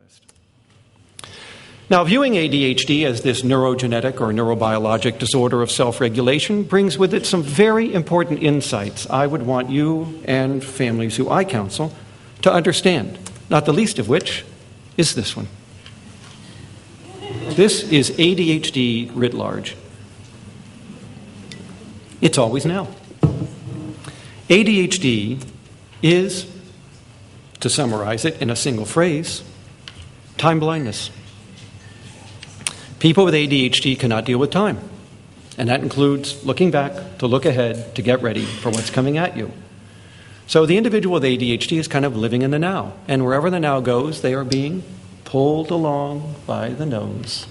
honest. Now, viewing ADHD as this neurogenetic or neurobiologic disorder of self-regulation brings with it some very important insights I would want you and families who I counsel to understand, not the least of which is this one. This is ADHD writ large. It's always now. ADHD is, to summarize it in a single phrase, time blindness. People with ADHD cannot deal with time, and that includes looking back to look ahead to get ready for what's coming at you. So the individual with ADHD is kind of living in the now, and wherever the now goes, they are being pulled along by the nose,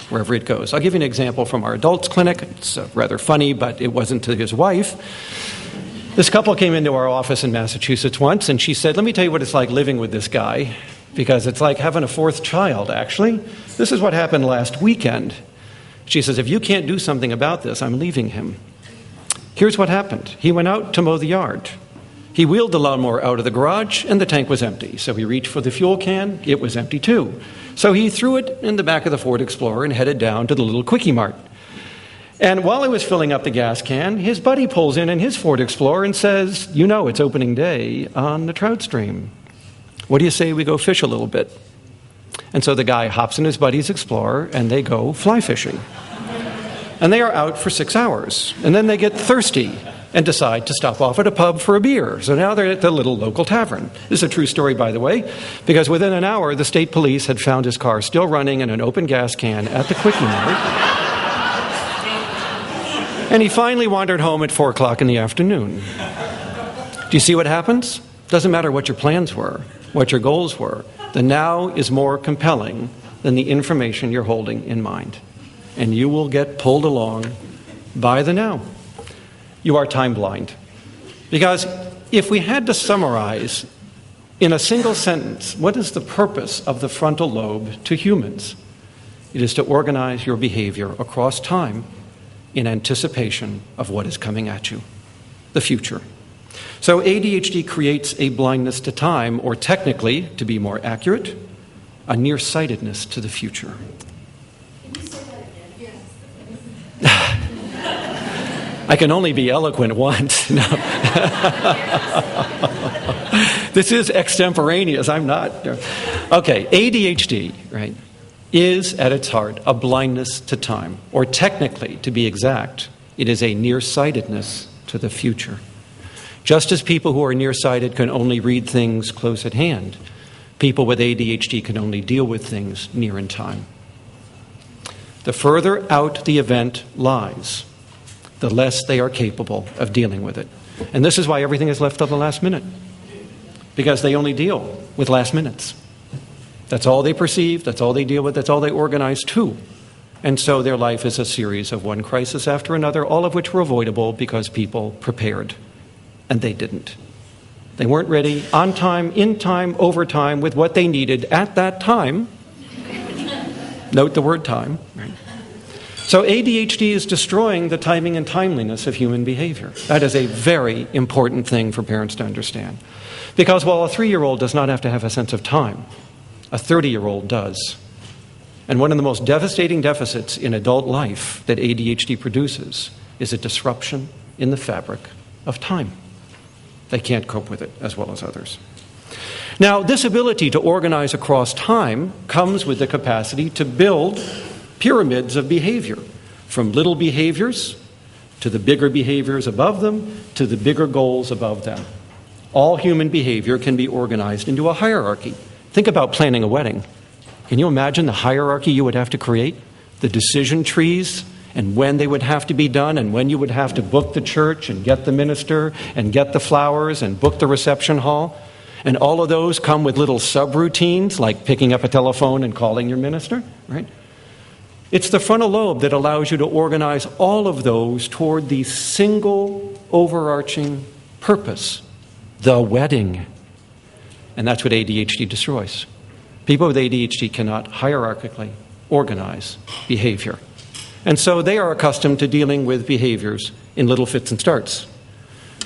wherever it goes. I'll give you an example from our adults clinic. It's rather funny, but it wasn't to his wife. This couple came into our office in Massachusetts once, and she said, "Let me tell you what it's like living with this guy, because it's like having a fourth child, actually. This is what happened last weekend." She says, "If you can't do something about this, I'm leaving him." Here's what happened. He went out to mow the yard. He wheeled the lawnmower out of the garage, and the tank was empty. So he reached for the fuel can. It was empty, too. So he threw it in the back of the Ford Explorer and headed down to the little Quickie Mart. And while he was filling up the gas can, his buddy pulls in his Ford Explorer and says, "You know it's opening day on the trout stream. What do you say we go fish a little bit?" And so the guy hops in his buddy's Explorer, and they go fly fishing. And they are out for 6 hours. And then they get thirsty and decide to stop off at a pub for a beer. So now they're at the little local tavern. This is a true story, by the way, because within an hour, the state police had found his car still running in an open gas can at the Quickie Mart. And he finally wandered home at 4 o'clock in the afternoon. Do you see what happens? Doesn't matter what your plans were, what your goals were. The now is more compelling than the information you're holding in mind. And you will get pulled along by the now. You are time blind. Because if we had to summarize in a single sentence, what is the purpose of the frontal lobe to humans? It is to organize your behavior across time in anticipation of what is coming at you, the future. So ADHD creates a blindness to time, or technically, to be more accurate, a nearsightedness to the future. Can you say that again? I can only be eloquent once. No. This is extemporaneous. I'm not. Okay, ADHD, right, is at its heart a blindness to time, or technically, to be exact, it is a nearsightedness to the future. Just as people who are nearsighted can only read things close at hand, people with ADHD can only deal with things near in time. The further out the event lies, the less they are capable of dealing with it. And this is why everything is left till the last minute, because they only deal with last minutes. That's all they perceive, that's all they deal with, that's all they organize to. And so their life is a series of one crisis after another, all of which were avoidable because people prepared. And they didn't. They weren't ready on time, in time, over time, with what they needed at that time. Note the word time. Right? So ADHD is destroying the timing and timeliness of human behavior. That is a very important thing for parents to understand. Because while a 3-year-old does not have to have a sense of time, a 30-year-old does. And one of the most devastating deficits in adult life that ADHD produces is a disruption in the fabric of time. They can't cope with it as well as others. Now, this ability to organize across time comes with the capacity to build pyramids of behavior, from little behaviors to the bigger behaviors above them to the bigger goals above them. All human behavior can be organized into a hierarchy. Think about planning a wedding. Can you imagine the hierarchy you would have to create? The decision trees, and when they would have to be done, and when you would have to book the church and get the minister and get the flowers and book the reception hall. And all of those come with little subroutines like picking up a telephone and calling your minister, right? It's the frontal lobe that allows you to organize all of those toward the single overarching purpose, the wedding. And that's what ADHD destroys. People with ADHD cannot hierarchically organize behavior. And so they are accustomed to dealing with behaviors in little fits and starts.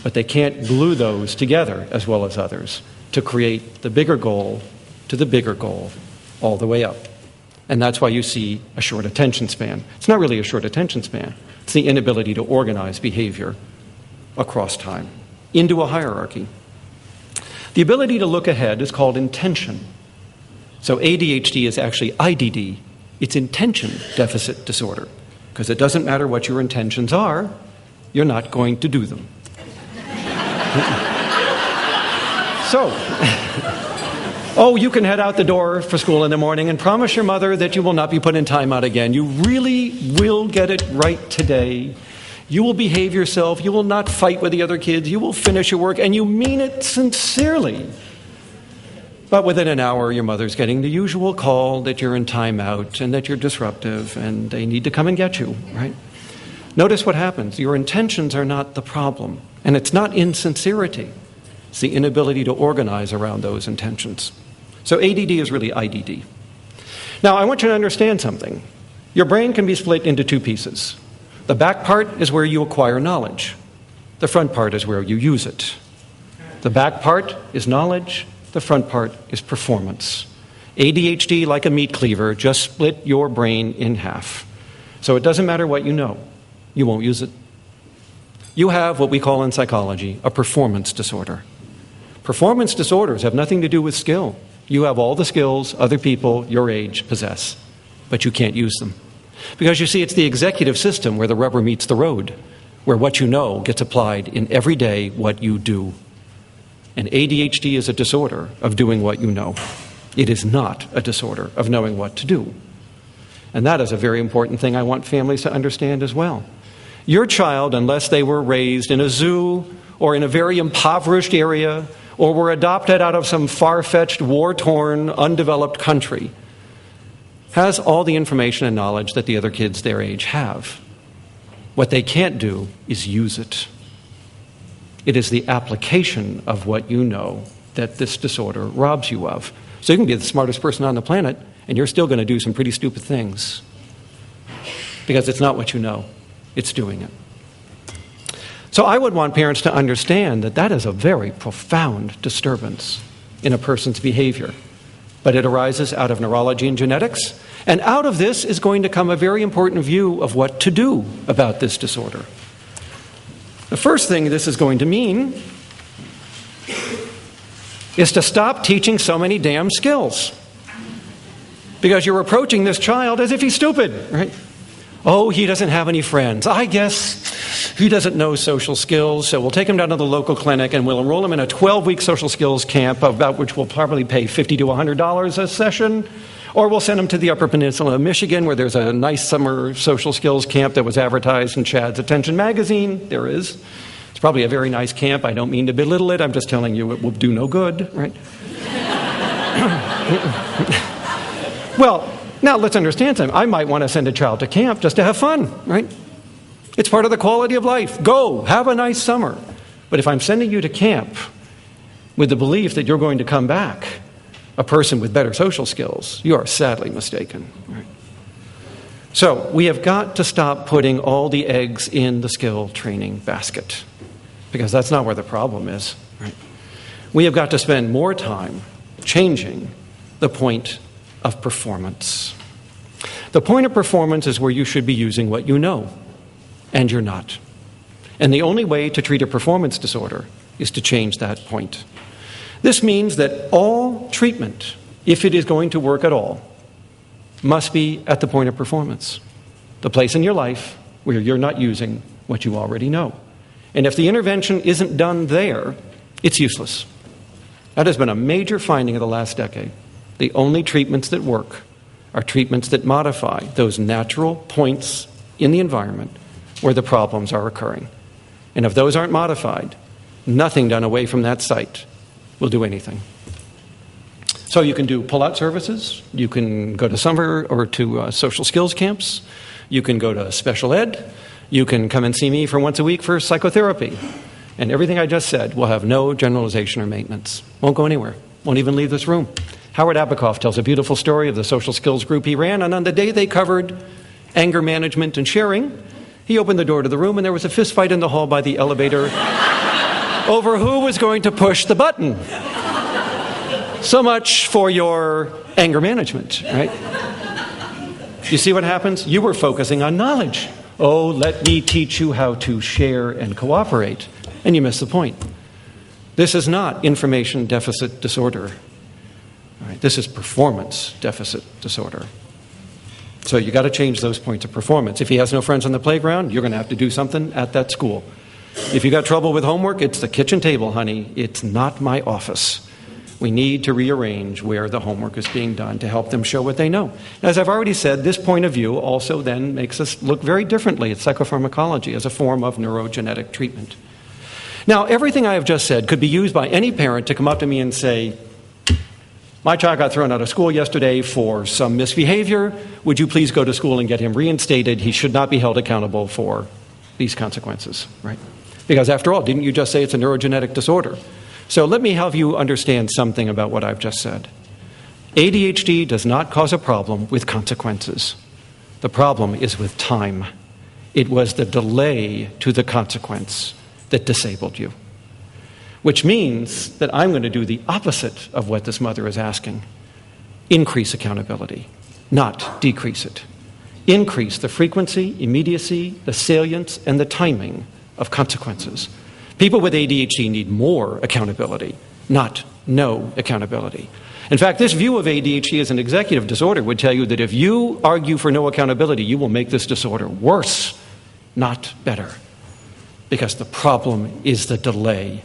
But they can't glue those together as well as others to create the bigger goal to the bigger goal all the way up. And that's why you see a short attention span. It's not really a short attention span. It's the inability to organize behavior across time into a hierarchy. The ability to look ahead is called intention. So ADHD is actually IDD. It's intention deficit disorder, because it doesn't matter what your intentions are, you're not going to do them. So, you can head out the door for school in the morning and promise your mother that you will not be put in timeout again. You really will get it right today. You will behave yourself. You will not fight with the other kids. You will finish your work, and you mean it sincerely. But within an hour, your mother's getting the usual call that you're in timeout and that you're disruptive and they need to come and get you, right? Notice what happens. Your intentions are not the problem, and it's not insincerity. It's the inability to organize around those intentions. So ADD is really IDD. Now, I want you to understand something. Your brain can be split into two pieces. The back part is where you acquire knowledge. The front part is where you use it. The back part is knowledge. The front part is performance. ADHD, like a meat cleaver, just split your brain in half. So it doesn't matter what you know. You won't use it. You have what we call in psychology a performance disorder. Performance disorders have nothing to do with skill. You have all the skills other people your age possess, but you can't use them. Because you see, it's the executive system where the rubber meets the road, where what you know gets applied in every day what you do. And ADHD is a disorder of doing what you know. It is not a disorder of knowing what to do. And that is a very important thing I want families to understand as well. Your child, unless they were raised in a zoo or in a very impoverished area or were adopted out of some far-fetched, war-torn, undeveloped country, has all the information and knowledge that the other kids their age have. What they can't do is use it. It is the application of what you know that this disorder robs you of. So you can be the smartest person on the planet, and you're still going to do some pretty stupid things. Because it's not what you know, it's doing it. So I would want parents to understand that that is a very profound disturbance in a person's behavior. But it arises out of neurology and genetics, and out of this is going to come a very important view of what to do about this disorder. The first thing this is going to mean is to stop teaching so many damn skills. Because you're approaching this child as if he's stupid, right? Oh, he doesn't have any friends. I guess he doesn't know social skills, so we'll take him down to the local clinic and we'll enroll him in a 12-week social skills camp, about which we'll probably pay $50 to $100 a session. Or we'll send him to the Upper Peninsula of Michigan, where there's a nice summer social skills camp that was advertised in Chad's Attention magazine. There is. It's probably a very nice camp. I don't mean to belittle it. I'm just telling you it will do no good, right? Well, now let's understand something. I might want to send a child to camp just to have fun, right? It's part of the quality of life. Go, have a nice summer. But if I'm sending you to camp with the belief that you're going to come back a person with better social skills, you are sadly mistaken. Right? So we have got to stop putting all the eggs in the skill training basket, because that's not where the problem is. Right? We have got to spend more time changing the point of performance. The point of performance is where you should be using what you know, and you're not. And the only way to treat a performance disorder is to change that point. This means that all treatment, if it is going to work at all, must be at the point of performance, the place in your life where you're not using what you already know. And if the intervention isn't done there, it's useless. That has been a major finding of the last decade. The only treatments that work are treatments that modify those natural points in the environment where the problems are occurring. And if those aren't modified, nothing done away from that site will do anything. So you can do pull-out services, you can go to summer or to social skills camps, you can go to special ed, you can come and see me for once a week for psychotherapy. And everything I just said will have no generalization or maintenance. Won't go anywhere, won't even leave this room. Howard Abakoff tells a beautiful story of the social skills group he ran, and on the day they covered anger management and sharing, he opened the door to the room and there was a fist fight in the hall by the elevator over who was going to push the button. So much for your anger management, right? You see what happens? You were focusing on knowledge. Oh, let me teach you how to share and cooperate. And you miss the point. This is not information deficit disorder. All right, this is performance deficit disorder. So you got to change those points of performance. If he has no friends on the playground, you're going to have to do something at that school. If you got trouble with homework, it's the kitchen table, honey. It's not my office. We need to rearrange where the homework is being done to help them show what they know. As I've already said, this point of view also then makes us look very differently at psychopharmacology as a form of neurogenetic treatment. Now, everything I have just said could be used by any parent to come up to me and say, my child got thrown out of school yesterday for some misbehavior. Would you please go to school and get him reinstated? He should not be held accountable for these consequences, right? Because after all, didn't you just say it's a neurogenetic disorder? So let me help you understand something about what I've just said. ADHD does not cause a problem with consequences. The problem is with time. It was the delay to the consequence that disabled you. Which means that I'm going to do the opposite of what this mother is asking. Increase accountability, not decrease it. Increase the frequency, immediacy, the salience, and the timing of consequences. People with ADHD need more accountability, not no accountability. In fact, this view of ADHD as an executive disorder would tell you that if you argue for no accountability, you will make this disorder worse, not better. Because the problem is the delay,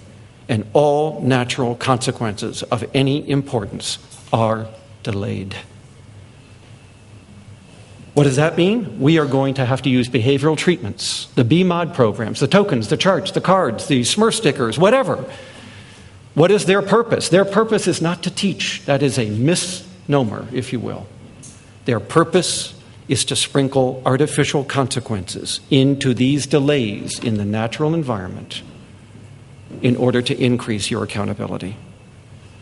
and all natural consequences of any importance are delayed. What does that mean? We are going to have to use behavioral treatments, the BMOD programs, the tokens, the charts, the cards, the Smurf stickers, whatever. What is their purpose? Their purpose is not to teach. That is a misnomer, if you will. Their purpose is to sprinkle artificial consequences into these delays in the natural environment in order to increase your accountability.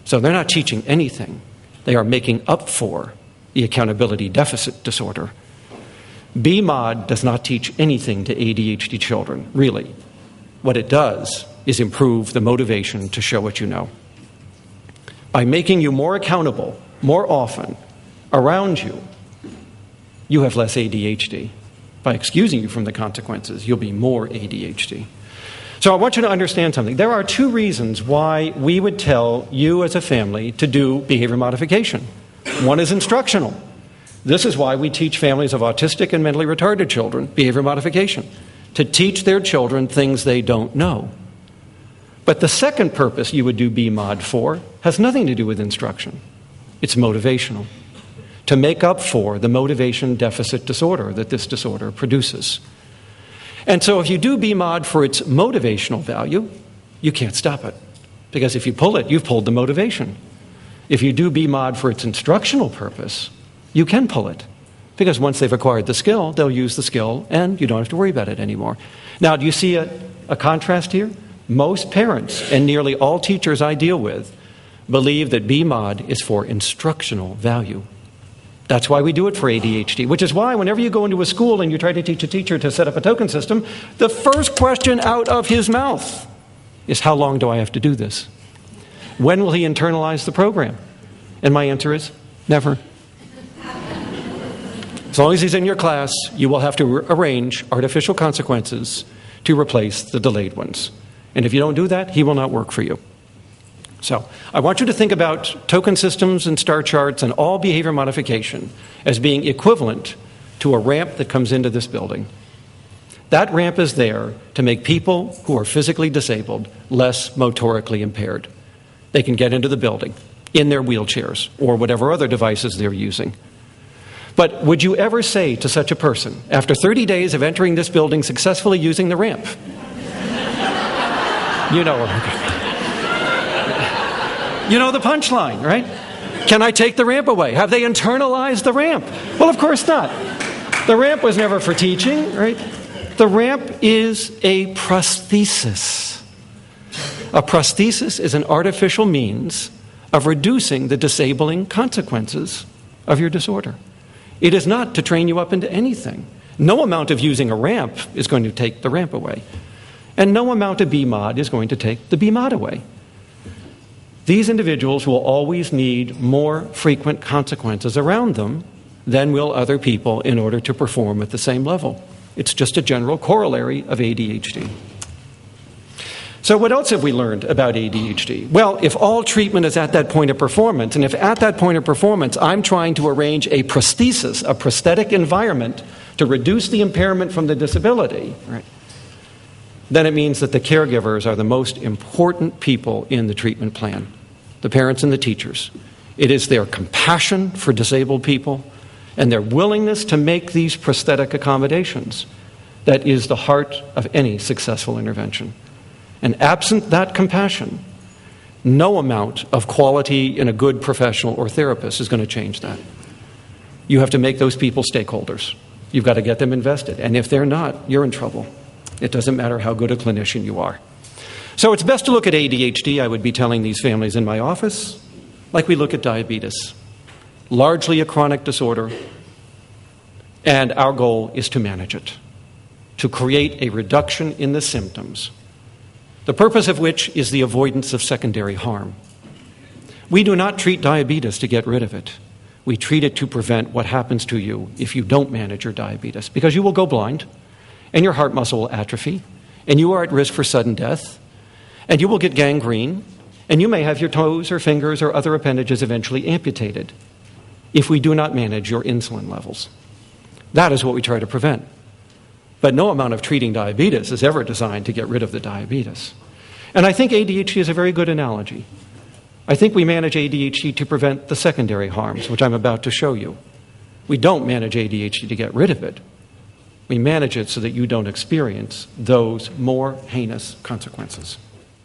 So they're not teaching anything. They are making up for the accountability deficit disorder. BMOD does not teach anything to ADHD children, really. What it does is improve the motivation to show what you know. By making you more accountable, more often, around you, you have less ADHD. By excusing you from the consequences, you'll be more ADHD. So I want you to understand something. There are two reasons why we would tell you as a family to do behavior modification. One is instructional. This is why we teach families of autistic and mentally retarded children behavior modification, to teach their children things they don't know. But the second purpose you would do BMOD for has nothing to do with instruction. It's motivational, to make up for the motivation deficit disorder that this disorder produces. And so if you do BMOD for its motivational value, you can't stop it. Because if you pull it, you've pulled the motivation. If you do BMOD for its instructional purpose, you can pull it. Because once they've acquired the skill, they'll use the skill and you don't have to worry about it anymore. Now, do you see a contrast here? Most parents and nearly all teachers I deal with believe that BMOD is for instructional value. That's why we do it for ADHD, which is why whenever you go into a school and you try to teach a teacher to set up a token system, the first question out of his mouth is, how long do I have to do this? When will he internalize the program? And my answer is, never. As long as he's in your class, you will have to arrange artificial consequences to replace the delayed ones. And if you don't do that, he will not work for you. So I want you to think about token systems and star charts and all behavior modification as being equivalent to a ramp that comes into this building. That ramp is there to make people who are physically disabled less motorically impaired. They can get into the building in their wheelchairs or whatever other devices they're using. But would you ever say to such a person, after 30 days of entering this building successfully using the ramp, you know the punchline, right? Can I take the ramp away? Have they internalized the ramp? Well, of course not. The ramp was never for teaching, right? The ramp is a prosthesis. A prosthesis is an artificial means of reducing the disabling consequences of your disorder. It is not to train you up into anything. No amount of using a ramp is going to take the ramp away. And no amount of BMOD is going to take the BMOD away. these individuals will always need more frequent consequences around them than will other people in order to perform at the same level. It's just a general corollary of ADHD. So what else have we learned about ADHD? Well, if all treatment is at that point of performance, and if at that point of performance I'm trying to arrange a prosthesis, a prosthetic environment to reduce the impairment from the disability, right, then it means that the caregivers are the most important people in the treatment plan, the parents and the teachers. It is their compassion for disabled people and their willingness to make these prosthetic accommodations that is the heart of any successful intervention. And absent that compassion, no amount of quality in a good professional or therapist is going to change that. You have to make those people stakeholders. You've got to get them invested. And if they're not, you're in trouble. It doesn't matter how good a clinician you are. So it's best to look at ADHD, I would be telling these families in my office, like we look at diabetes. Largely a chronic disorder, and our goal is to manage it, to create a reduction in the symptoms, the purpose of which is the avoidance of secondary harm. We do not treat diabetes to get rid of it. We treat it to prevent what happens to you if you don't manage your diabetes, because you will go blind, and your heart muscle will atrophy, and you are at risk for sudden death, and you will get gangrene, and you may have your toes or fingers or other appendages eventually amputated if we do not manage your insulin levels. That is what we try to prevent. But no amount of treating diabetes is ever designed to get rid of the diabetes. And I think ADHD is a very good analogy. I think we manage ADHD to prevent the secondary harms, which I'm about to show you. We don't manage ADHD to get rid of it. We manage it so that you don't experience those more heinous consequences.